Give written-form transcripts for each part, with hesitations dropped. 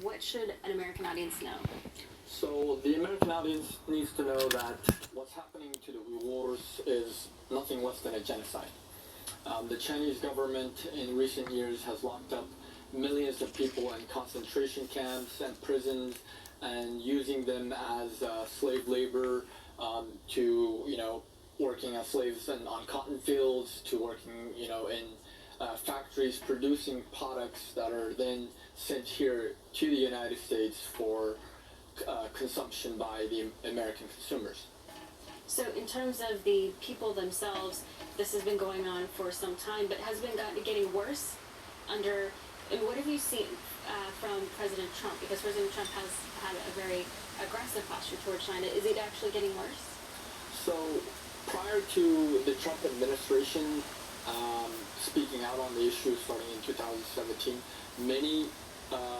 What should an American audience know? So the American audience needs to know that what's happening to the Uyghurs is nothing less than a genocide. The Chinese government in recent years has locked up millions of people in concentration camps and prisons and using them as slave labor to, working as slaves on cotton fields, to working, in factories producing products that are then sent here to the United States for consumption by the American consumers. So, in terms of the people themselves, this has been going on for some time, but has been getting worse under. And what have you seen from President Trump? Because President Trump has had a very aggressive posture toward China. Is it actually getting worse? So, prior to the Trump administration speaking out on the issue starting in 2017,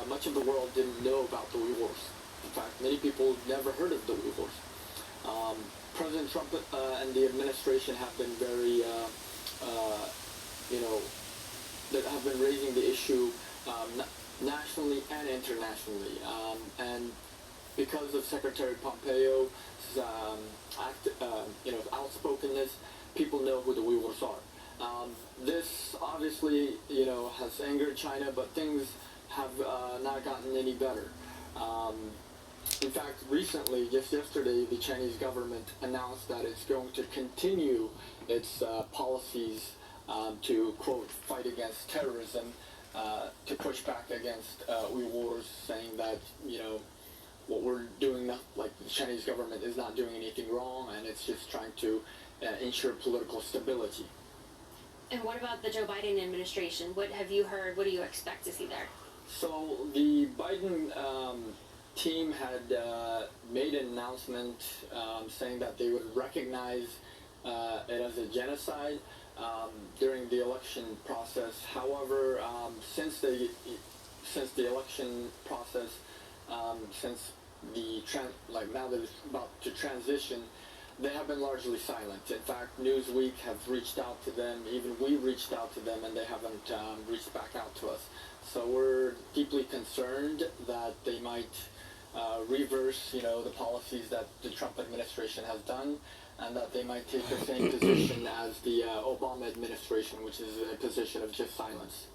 much of the world didn't know about the Uyghurs. In fact, many people never heard of the Uyghurs. President Trump and the administration have been very, that have been raising the issue nationally and internationally. And because of Secretary Pompeo's outspokenness, people know who the Uyghurs are. This obviously, has angered China, but things have not gotten any better. In fact, recently, just yesterday, the Chinese government announced that it's going to continue its policies to, quote, fight against terrorism, to push back against Uyghurs, saying that, what we're doing, like the Chinese government is not doing anything wrong, and it's just trying to ensure political stability. And what about the Joe Biden administration? What have you heard? What do you expect to see there? So the Biden team had made an announcement saying that they would recognize it as a genocide during the election process. However, since the election process, since now that it's about to transition, they have been largely silent. In fact, Newsweek have reached out to them, even we reached out to them, and they haven't reached back out to us. So we're deeply concerned that they might reverse, the policies that the Trump administration has done, and that they might take the same position as the Obama administration, which is a position of just silence.